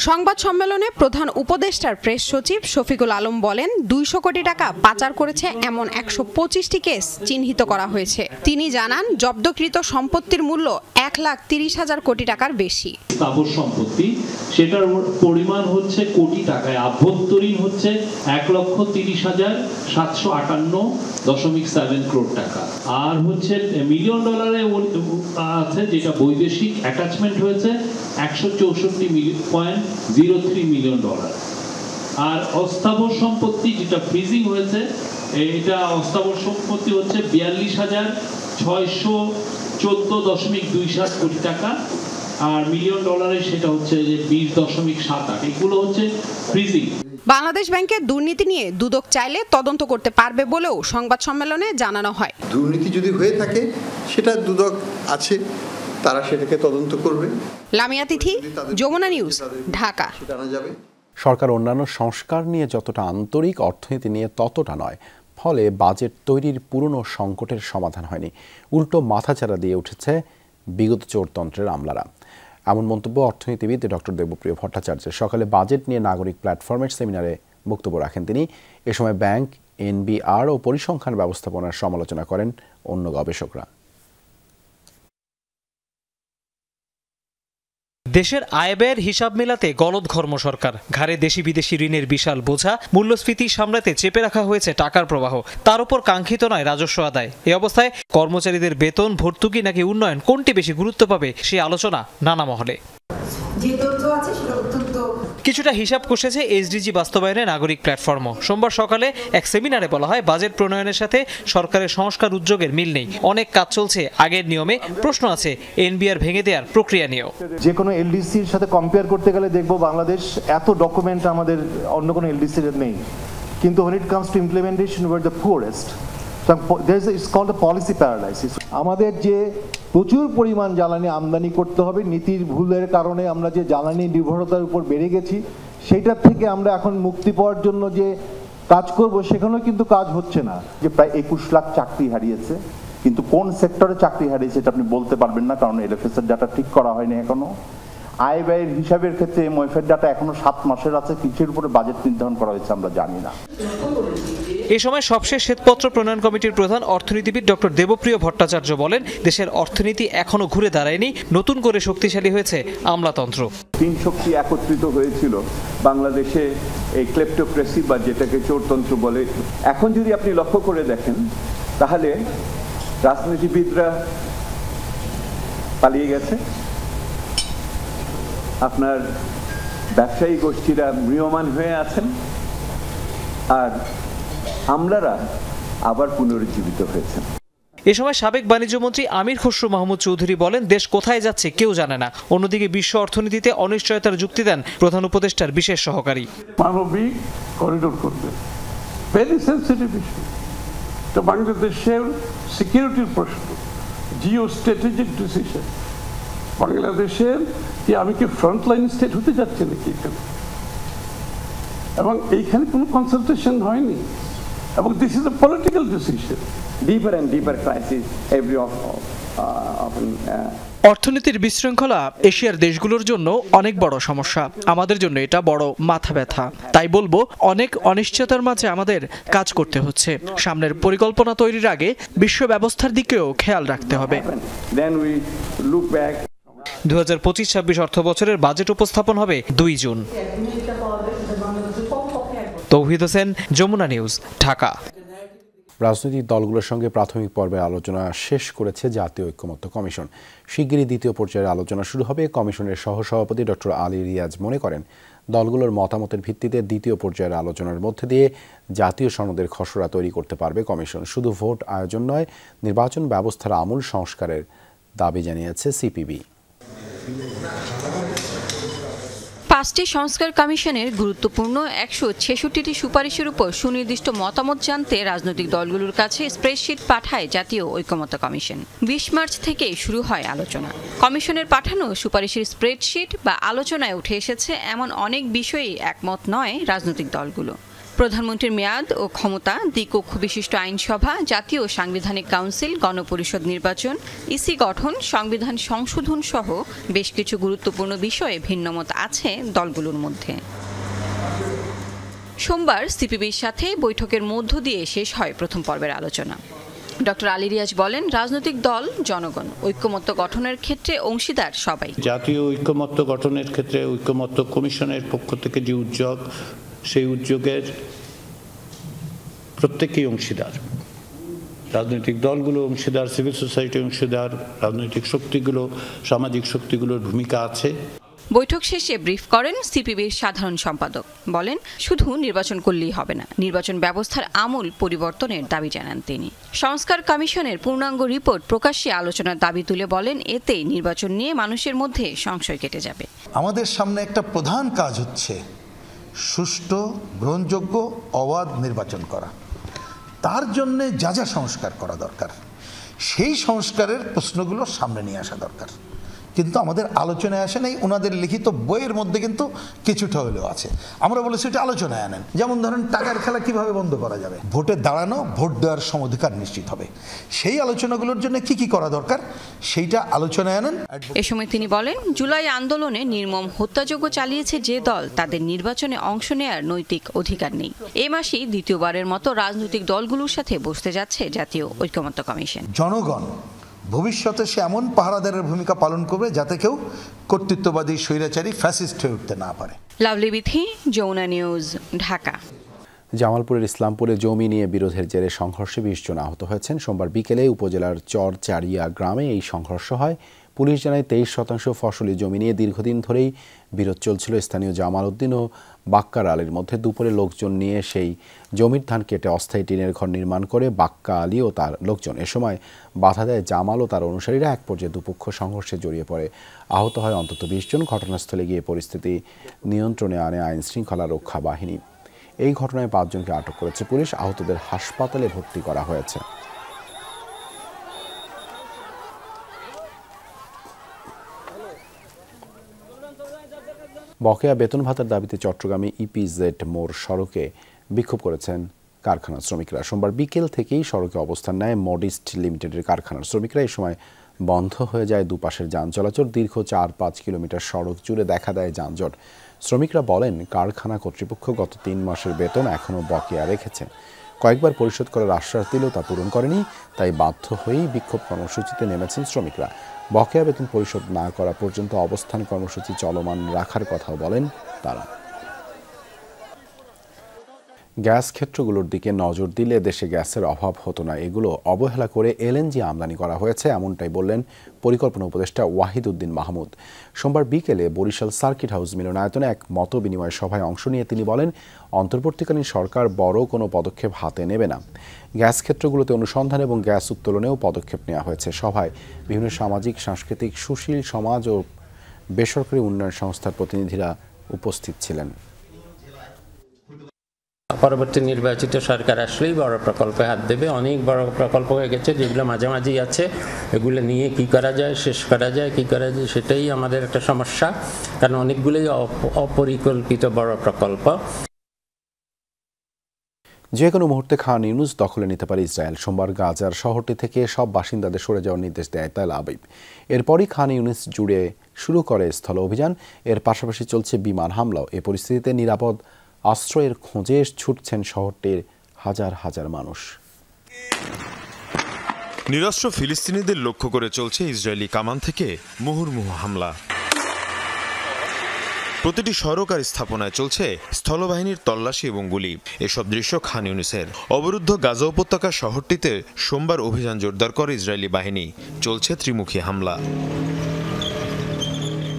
সংবাদ সম্মেলনে প্রধান উপদেষ্টার প্রেস সচিব শফিকুল আলম বলেন, 200 কোটি টাকা পাচার করেছে এমন 125টি কেস চিহ্নিত করা হয়েছে। তিনি জানান, জব্দকৃত সম্পত্তির মূল্য 1,30,000 কোটি টাকার বেশি। স্থাবর সম্পত্তি সেটার পরিমাণ হচ্ছে কোটি টাকায়, আভ্যন্তরীণ হচ্ছে 1,30,758.7 করোড় টাকা, আর হচ্ছে মিলিয়ন ডলারে আছে যেটা বৈদেশিক অ্যাটাচমেন্ট হয়েছে 164.03 মিলিয়ন ডলার। আর অস্থাবর সম্পত্তি যেটা ফ্রিজিং হয়েছে, এটা অস্থাবর সম্পত্তি হচ্ছে 42,614.27 কোটি টাকা, আর মিলিয়ন ডলারে সেটা হচ্ছে যে 20.78। এগুলো হচ্ছে ফ্রিজিং। বাংলাদেশ ব্যাংকের দুর্নীতি নিয়ে দুদক চাইলে তদন্ত করতে পারবে বলেও সংবাদ সম্মেলনে জানানো হয়। দুর্নীতি যদি হয়ে থাকে সেটা দুদক আছে, তারা সেটাকে তদন্ত করবে। লামিয়া তিথি, যমুনা নিউজ, ঢাকা। সরকার অন্যান্য সংস্কার নিয়ে যতটা আন্তরিক, অর্থনীতি নিয়ে ততটা নয়। ফলে বাজেট তৈরির পুরনো সংকটের সমাধান হয়নি, উল্টো মাথাচাড়া দিয়ে উঠেছে বিগত চোরতন্ত্রের আমলারা। এমন মন্তব্য অর্থনীতিবিদ ডক্টর দেবপ্রিয় ভট্টাচার্যের। সকালে বাজেট নিয়ে নাগরিক প্ল্যাটফর্মের সেমিনারে বক্তব্য রাখেন তিনি। এ সময় ব্যাংক, এনবিআর ও পরিসংখ্যান ব্যবস্থাপনার সমালোচনা করেন অন্য গবেষকরা। দেশের আয় ব্যয়ের হিসাব মেলাতে গলদঘর্ম সরকার। ঘাড়ে দেশি বিদেশি ঋণের বিশাল বোঝা, মূল্যস্ফীতি সামলাতে চেপে রাখা হয়েছে টাকার প্রবাহ, তার উপর কাঙ্ক্ষিত নয় রাজস্ব আদায়। এই অবস্থায় কর্মচারীদের বেতন, ভর্তুকি নাকি উন্নয়ন, কোনটি বেশি গুরুত্ব পাবে সেই আলোচনা নানা মহলে। কিছুটা হিসাব কষেছে এসডিজি বাস্তবায়নে নাগরিক প্ল্যাটফর্ম। সোমবার সকালে এক সেমিনারে বলা হয়, বাজেট প্রণয়নের সাথে সরকারের সংস্কার উদ্যোগের মিল নেই। অনেক কাজ চলছে আগের নিয়মে, প্রশ্ন আছে এনবিআর ভেঙে দেওয়ার প্রক্রিয়া নিয়েও। যে কোনো এলডিসির সাথে কম্পেয়ার করতে গেলে দেখবো বাংলাদেশ এত ডকুমেন্ট আমাদের অন্য কোনো এলডিসির নেই, কিন্তু when it comes to implementation we're the poorest. It's called a policy paralysis. আমাদের যে প্রচুর পরিমাণ জ্বালানি আমদানি করতে হবে, নীতির ভুলের কারণে আমরা যে জ্বালানি নির্ভরতার উপর বেড়ে গেছি, সেইটার থেকে আমরা এখন মুক্তি পাওয়ার জন্য যে কাজ করব, সেখানেও কিন্তু কাজ হচ্ছে না। যে প্রায় 21 লাখ চাকরি হারিয়েছে, কিন্তু কোন সেক্টরে চাকরি হারিয়েছে এটা আপনি বলতে পারবেন না, কারণ এলএফএস-এর ডাটা ঠিক করা হয়নি এখনো। আয় ব্যয়ের হিসাবের ক্ষেত্রে এমওএফ-এর ডাটা এখনো 7 মাসের আছে, কিসের উপরে বাজেট নির্ধারণ করা হয়েছে আমরা জানি না। এ সময় সবশেষ শ্বেতপত্র প্রণয়ন কমিটির প্রধান অর্থনীতিবিদ ডক্টর দেবপ্রিয় ভট্টাচার্য বলেন, দেশের অর্থনীতি এখনো ঘুরে দাঁড়ায়নি, নতুন করে শক্তিশালী হয়েছে আমলাতন্ত্র। তিন শক্তি একত্রিত হয়েছিল বাংলাদেশে, এই ক্লেপ্টোক্রেসি বা যেটাকে চোরতন্ত্র বলে। এখন যদি আপনি লক্ষ্য করে দেখেন, তাহলে রাজনীতিবিদরা পালিয়ে গেছে, আপনার ব্যবসায়ী গোষ্ঠীরা ম্রিয়মান হয়ে আছেন, আর আমলারা আবার পুনরুজ্জীবিত হয়েছেন। এ সময় সাবেক বাণিজ্যমন্ত্রী আমির খসরু মাহমুদ চৌধুরী বলেন, দেশ কোথায় যাচ্ছে কেউ জানে না। অন্যদিকে বিশ্ব অর্থনীতিতে অনিশ্চয়তার যুক্তি দেন প্রধান উপদেষ্টার বিশেষ সহকারী। মানবিক করিডোর করবে, ভেরি সেন্সিটিভ ইস্যু। তো বাংলাদেশের সিকিউরিটির প্রশ্ন, জিও স্ট্র্যাটেজিক ডিসিশন, বাংলাদেশের কি আমি কি ফ্রন্টলাইন স্টেট হতে যাচ্ছি নাকি এখানে, এবং এইখানে কোনো কনসালটেশন হয়নি, এবং this is a political decision. Deeper and deeper crisis every of all. অর্থনীতির বিশৃঙ্খলা এশিয়ার দেশগুলোর জন্য অনেক বড় সমস্যা, আমাদের জন্য এটা বড় মাথা ব্যথা। তাই বলবো, অনেক অনিশ্চয়তার মাঝে আমাদের কাজ করতে হচ্ছে। সামনের পরিকল্পনা তৈরির আগে বিশ্ব ব্যবস্থার দিকেও খেয়াল রাখতে হবে। 2025-26 অর্থ বছরের বাজেট উপস্থাপন হবে 2 জুন। তৌহিদ হোসেন, যমুনা নিউজ, ঢাকা। রাজনৈতিক দলগুলোর সঙ্গে প্রাথমিক পর্বের আলোচনা শেষ করেছে জাতীয় ঐক্যমত্য কমিশন। শিগগিরই দ্বিতীয় পর্যায়ের আলোচনা শুরু হবে। কমিশনের সহসভাপতি ডক্টর আলী রিয়াজ মনে করেন, দলগুলোর মতামতের ভিত্তিতে দ্বিতীয় পর্যায়ের আলোচনার মধ্যে দিয়ে জাতীয় সনদের খসড়া তৈরি করতে পারবে কমিশন। শুধু ভোট আয়োজন নয়, নির্বাচন ব্যবস্থার আমূল সংস্কারের দাবি জানিয়েছে সিপিবি। 5টি সংস্কার কমিশনের গুরুত্বপূর্ণ 166টি সুপারিশের উপর সুনির্দিষ্ট মতামত জানতে রাজনৈতিক দলগুলোর কাছে স্প্রেডশিট পাঠায় জাতীয় ঐক্যমত্য কমিশন। 20 মার্চ থেকে শুরু হয় আলোচনা। কমিশনের পাঠানো সুপারিশের স্প্রেডশিট বা আলোচনায় উঠে এসেছে এমন অনেক বিষয়েই একমত নয় রাজনৈতিক দলগুলো। প্রধানমন্ত্রীর মেয়াদ ও ক্ষমতা, দ্বিকক্ষ বিশিষ্ট আইনসভা, জাতীয় সাংবিধানিক কাউন্সিল, গণপরিষদ নির্বাচন, ইসি গঠন, সংবিধান সংশোধন সহ বেশ কিছু গুরুত্বপূর্ণ বিষয়ে ভিন্নমত আছে দলগুলোর মধ্যে। সোমবার সিপিবির সাথে বৈঠকের মধ্য দিয়ে শেষ হয় প্রথম পর্বের আলোচনা। ডক্টর আলী রিয়াজ বলেন, রাজনৈতিক দল, জনগণ ঐক্যমত্য গঠনের ক্ষেত্রে অংশীদার সবাই। জাতীয় ঐক্যমত্য গঠনের ক্ষেত্রে ঐক্যমত্য কমিশনের পক্ষ থেকে যে উদ্যোগ, সেই উদ্যোগের প্রত্যেকেই অংশীদার। রাজনৈতিক দলগুলো অংশীদার, সিভিল সোসাইটি অংশীদার, রাজনৈতিক শক্তিগুলো, সামাজিক শক্তিগুলোর ভূমিকা আছে। বৈঠক শেষে ব্রিফ করেন সিপিবির সাধারণ সম্পাদক। বলেন, শুধু নির্বাচন করলেই হবে না, নির্বাচন ব্যবস্থার আমূল পরিবর্তনের দাবি জানান তিনি। সংস্কার কমিশনের পূর্ণাঙ্গ রিপোর্ট প্রকাশ্যে আলোচনার দাবি তুলে বলেন, এতে নির্বাচন নিয়ে মানুষের মধ্যে সংশয় কেটে যাবে। আমাদের সামনে একটা প্রধান কাজ হচ্ছে সুষ্ঠু, গ্রহণযোগ্য, অবাধ নির্বাচন করা। তার জন্য যা যা সংস্কার করা দরকার, সেই সংস্কারের প্রশ্নগুলো সামনে নিয়ে আসা দরকার। কিন্তু আমাদের আলোচনায় আসে নাই। ওনাদের লিখিত বইয়ের মধ্যে কিন্তু কিছুটা হলেও আছে। আমরা বলেছি এটা আলোচনায় আনেন। যেমন ধরেন, টাকার খেলা কিভাবে বন্ধ করা যাবে, ভোটে দাঁড়ানো, ভোট দেওয়ার সমধিকার নিশ্চিত হবে, সেই আলোচনাগুলোর জন্য কি কি করা দরকার সেইটা আলোচনায় আনেন। এ সময় তিনি বলেন, জুলাই আন্দোলনে নির্মম হত্যাযজ্ঞ চালিয়েছে যে দল, তাদের নির্বাচনে অংশ নেয়ার নৈতিক অধিকার নেই। এ মাসেই দ্বিতীয়বারের মতো রাজনৈতিক দলগুলোর সাথে বসতে যাচ্ছে জাতীয় ঐক্যমত্য কমিশন। জনগণ ভবিষ্যতে সে এমন পাহারাদারের ভূমিকা পালন করবে যাতে কেউ কর্তৃত্ববাদী, স্বৈরাচারী, ফ্যাসিস্ট হয়ে উঠতে না পারে। লাভলি বিথি, যমুনা নিউজ, ঢাকা। জামালপুরের ইসলামপুরে জমি নিয়ে বিরোধের জেরে সংঘর্ষে 20 জন আহত হয়েছেন। সোমবার বিকেলে উপজেলার চরচারিয়া গ্রামে এই সংঘর্ষ হয়। পুলিশ জানায় 23% ফসলি জমি নিয়ে দীর্ঘদিন ধরেই বিরোধ চলছিল। স্থানীয় জামাল উদ্দিন ও বাক্কার আলীর মধ্যে দুপুরে লোকজন নিয়ে সেই জমির ধান কেটে অস্থায়ী টিনের ঘর নির্মাণ করে বাক্কা আলী ও তার লোকজন। এ সময় বাধা দেয় জামাল ও তার অনুসারীরা। এক পর্যায়ে দুপক্ষ সংঘর্ষে জড়িয়ে পড়ে। আহত হয় অন্তত 20 জন। ঘটনাস্থলে গিয়ে পরিস্থিতি নিয়ন্ত্রণে আনে আইন শৃঙ্খলা রক্ষা বাহিনী। এই ঘটনায় 5 জনকে আটক করেছে পুলিশ। আহতদের হাসপাতালে ভর্তি করা হয়েছে। বকেয়া বেতন ভাতার দাবিতে চট্টগ্রামে ইপিজেড মোড় সড়কে বিক্ষোভ করেছেন কারখানার শ্রমিকরা। সোমবার বিকেল থেকেই সড়কে অবস্থান নেয় মডিস্ট লিমিটেডের কারখানার শ্রমিকরা। এই সময় বন্ধ হয়ে যায় দুপাশের যান চলাচল। দীর্ঘ 4-5 কিলোমিটার সড়ক জুড়ে দেখা দেয় যানজট। শ্রমিকরা বলেন, কারখানা কর্তৃপক্ষ গত 3 মাসের বেতন এখনও বকেয়া রেখেছে। কয়েকবার পরিশোধ করার আশ্বাস দিলেও তা পূরণ করেনি। তাই বাধ্য হয়েই বিক্ষোভ কর্মসূচিতে নেমেছেন শ্রমিকরা। বকেয়া বেতন পরিশোধ না করা পর্যন্ত অবস্থান কর্মসূচি চলমান রাখার কথাও বলেন তারা। গ্যাস ক্ষেত্রগুলোর দিকে নজর দিলে দেশে গ্যাসের অভাব হতো না। এগুলো অবহেলা করে এলএনজি আমদানি করা হয়েছে, এমনটাই বললেন পরিকল্পনা উপদেষ্টা ওয়াহিদ উদ্দিন মাহমুদ। সোমবার বিকেলে বরিশাল সার্কিট হাউস মিলনায়তনে এক মত বিনিময় সভায় অংশ নিয়ে তিনি বলেন, অন্তর্বর্তীকালীন সরকার বড় কোনো পদক্ষেপ হাতে নেবে না। গ্যাস ক্ষেত্রগুলোতে অনুসন্ধান এবং গ্যাস উত্তোলনেও পদক্ষেপ নেওয়া হয়েছে। সভায় বিভিন্ন সামাজিক, সাংস্কৃতিক, সুশীল সমাজ ও বেসরকারি উন্নয়ন সংস্থার প্রতিনিধিরা উপস্থিত ছিলেন। পরবর্তী নির্বাচিত সরকার আসলেই বড় প্রকল্পে হাত দেবে। অনেক বড় প্রকল্প হয়ে গেছে, যেগুলো মাঝামাঝি আছে, এগুলো নিয়ে কি করা যায়, শেষ করা যায়, কি করা যায়, সেটাই আমাদের একটা সমস্যা। কারণ অনেকগুলোই অপরিকল্পিত বড় প্রকল্প। যে কোনো মুহূর্তে খান ইউনুস দখলে নিতে পারে ইসরায়েল। সোমবার গাজার শহরটি থেকে সব বাসিন্দাদের সরে যাওয়ার নির্দেশ দেয় তেল আবিব। এরপরই খান ইউনুস জুড়ে শুরু করে স্থল অভিযান। এর পাশাপাশি চলছে বিমান হামলাও। এ পরিস্থিতিতে নিরাপদ আশ্রয়ের খোঁজে ছুটছেন শহরটির হাজার হাজার মানুষ। নিরস্ত্র ফিলিস্তিনিদের লক্ষ্য করে চলছে ইসরায়েলি কামান থেকে মুহুর্মুহু হামলা। প্রতিটি সরকারি স্থাপনায় চলছে স্থলবাহিনীর তল্লাশি এবং গুলি। এসব দৃশ্য খান ইউনিসের অবরুদ্ধ গাজা উপত্যকা শহরটিতে সোমবার অভিযান জোরদার করে ইসরায়েলি বাহিনী। চলছে ত্রিমুখী হামলা।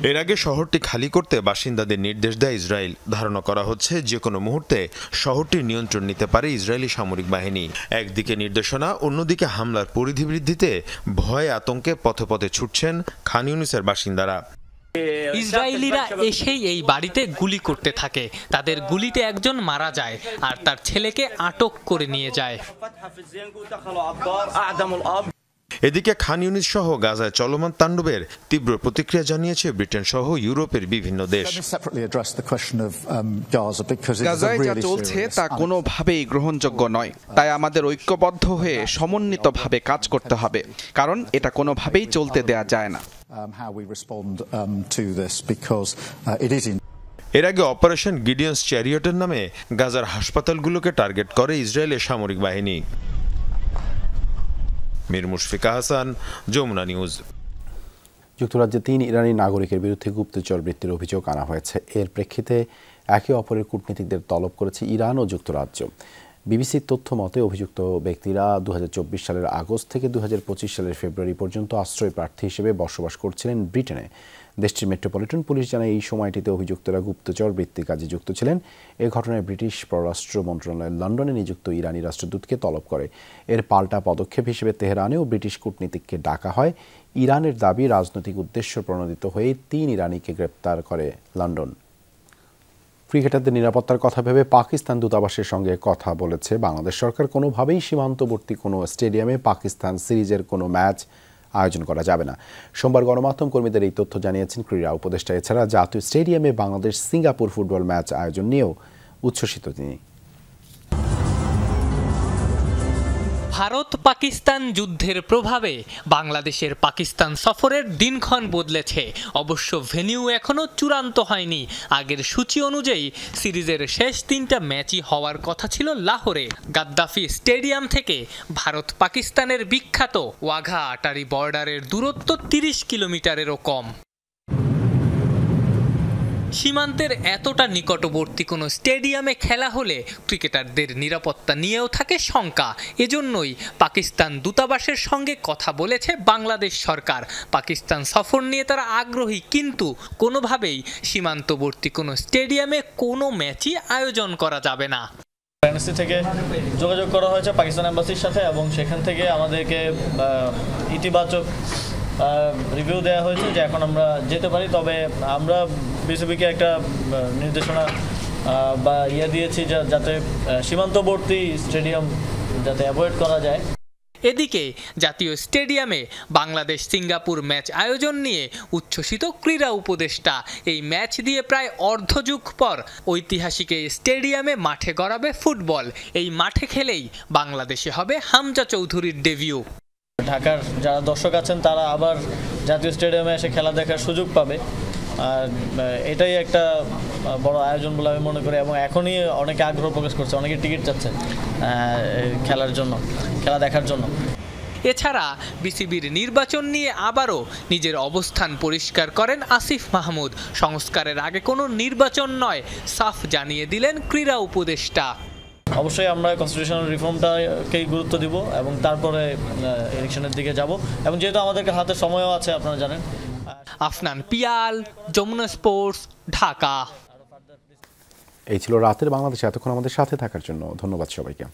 এর আগে শহরটি খালি করতে বাসিন্দাদের নির্দেশ দেয় ইসরায়েল। ধারণা করা হচ্ছে যে কোনো মুহূর্তে শহরটির নিয়ন্ত্রণ নিতে পারে ইসরায়েলি সামরিক বাহিনী। একদিকে নির্দেশনা, অন্যদিকে হামলার পরিধি বৃদ্ধিতে ভয়ে আতঙ্কে পথে পথে ছুটছেন খান ইউনিসের বাসিন্দারা। ইসরায়েলিরা এসেই এই বাড়িতে গুলি করতে থাকে। তাদের গুলিতে একজন মারা যায় আর তার ছেলেকে আটক করে নিয়ে যায়। এদিকে খান ইউনিস সহ গাজায় চলমান তাণ্ডবের তীব্র প্রতিক্রিয়া জানিয়েছে ব্রিটেন সহ ইউরোপের বিভিন্ন দেশ। গাজায় যা চলছে তা কোনোভাবেই গ্রহণযোগ্য নয়। তাই আমাদের ঐক্যবদ্ধ হয়ে সমন্বিতভাবে কাজ করতে হবে, কারণ এটা কোনোভাবেই চলতে দেয়া যায় না। এর আগে অপারেশন গিডিয়ন্স চ্যারিয়টের নামে গাজার হাসপাতালগুলোকে টার্গেট করে ইসরায়েলের সামরিক বাহিনী। মীর মুশফিকা হাসান, যমুনা নিউজ। যুক্তরাজ্যে 3 ইরানি নাগরিকের বিরুদ্ধে গুপ্তচর বৃত্তির অভিযোগ আনা হয়েছে। এর প্রেক্ষিতে একে অপরের কূটনীতিকদের তলব করেছে ইরান ও যুক্তরাজ্য। বিবিসির তথ্য মতে অভিযুক্ত ব্যক্তিরা 2024 সালের আগস্ট থেকে 2025 সালের ফেব্রুয়ারি পর্যন্ত আশ্রয় প্রার্থী হিসেবে বসবাস করছিলেন ব্রিটেনে। দেশটির মেট্রোপলিটন পুলিশ জানায় এই সময়টিতে অভিযুক্তরা গুপ্তচর বৃত্তির কাজে যুক্ত ছিলেন। এ ঘটনায় ব্রিটিশ পররাষ্ট্র মন্ত্রণালয় লন্ডনে নিযুক্ত ইরানি রাষ্ট্রদূতকে তলব করে। এর পাল্টা পদক্ষেপ হিসেবে তেহরানেও ব্রিটিশ কূটনীতিককে ডাকা হয়। ইরানের দাবি, রাজনৈতিক উদ্দেশ্য প্রণোদিত হয়ে 3 ইরানিকে গ্রেপ্তার করে লন্ডন। ক্রিকেটারদের নিরাপত্তার কথা ভেবে পাকিস্তান দূতাবাসের সঙ্গে কথা বলেছে বাংলাদেশ সরকার। কোনোভাবেই সীমান্তবর্তী কোনো স্টেডিয়ামে পাকিস্তান সিরিজের কোনো ম্যাচ আয়োজন করা যাবে না। সোমবার গণমাধ্যম কর্মীদের এই তথ্য জানিয়েছেন ক্রীড়া উপদেষ্টা। এছাড়া জাতীয় স্টেডিয়ামে বাংলাদেশ সিঙ্গাপুর ফুটবল ম্যাচ আয়োজন নিয়েও উচ্ছ্বসিত তিনি। ভারত পাকিস্তান যুদ্ধের প্রভাবে বাংলাদেশের পাকিস্তান সফরের দিনক্ষণ বদলেছে। অবশ্য ভেন্যু এখনো চূড়ান্ত হয়নি। আগের সূচি অনুযায়ী সিরিজের শেষ 3টা ম্যাচই হওয়ার কথা ছিল লাহোরে। গাদ্দাফি স্টেডিয়াম থেকে ভারত পাকিস্তানের বিখ্যাত ওয়াঘা আটারি বর্ডারের দূরত্ব 30 কিলোমিটারেরও কম। সীমান্তের এতটা নিকটবর্তী কোনো স্টেডিয়ামে খেলা হলে ক্রিকেটারদের নিরাপত্তা নিয়েও থাকে শঙ্কা। এজন্যই পাকিস্তান দূতাবাসের সঙ্গে কথা বলেছে বাংলাদেশ সরকার। পাকিস্তান সফর নিয়ে তারা আগ্রহী, কিন্তু কোনোভাবেই সীমান্তবর্তী কোনো স্টেডিয়ামে কোনো ম্যাচই আয়োজন করা যাবে না। এনএসসি থেকে যোগাযোগ করা হয়েছে পাকিস্তান এম্বাসির সাথে এবং সেখান থেকে আমাদেরকে ইতিবাচক রিভিউ দেওয়া হয়েছে যে এখন আমরা যেতে পারি। তবে আমরা বিসিবিকে একটা নির্দেশনা বা দিয়েছি যাতে সীমান্তবর্তী স্টেডিয়াম যাতে অ্যাভয়েড করা যায়। এদিকে জাতীয় স্টেডিয়ামে বাংলাদেশ সিঙ্গাপুর ম্যাচ আয়োজন নিয়ে উচ্ছ্বসিত ক্রীড়া উপদেষ্টা। এই ম্যাচ দিয়ে প্রায় অর্ধযুগ পর ঐতিহাসিক এই স্টেডিয়ামে মাঠে গড়াবে ফুটবল। এই মাঠে খেলেই বাংলাদেশে হবে হামজা চৌধুরীর ডেবিউ। ঢাকার যারা দর্শক আছেন তারা আবার জাতীয় স্টেডিয়ামে এসে খেলা দেখার সুযোগ পাবে। আর এটাই একটা বড় আয়োজন বলে আমি মনে করি এবং এখনই অনেকে আগ্রহ প্রকাশ করছে, অনেকে টিকিট চাচ্ছে খেলার জন্য, খেলা দেখার জন্য। এছাড়া বিসিবির নির্বাচন নিয়ে আবারও নিজের অবস্থান পরিষ্কার করেন আসিফ মাহমুদ। সংস্কারের আগে কোনো নির্বাচন নয়, সাফ জানিয়ে দিলেন ক্রীড়া উপদেষ্টা। অবশ্যই আমরা কনস্টিটিউশনাল রিফর্মটাকেই গুরুত্ব দিব এবং তারপরে ইলেকশনের দিকে যাব এবং যেহেতু আমাদেরকে হাতে সময়ও আছে আপনারা জানেন। আফনান পিয়াল, যমুনা স্পোর্টস, ঢাকা। এই ছিল রাতের বাংলাদেশ। এতক্ষণ আমাদের সাথে থাকার জন্য ধন্যবাদ সবাইকে।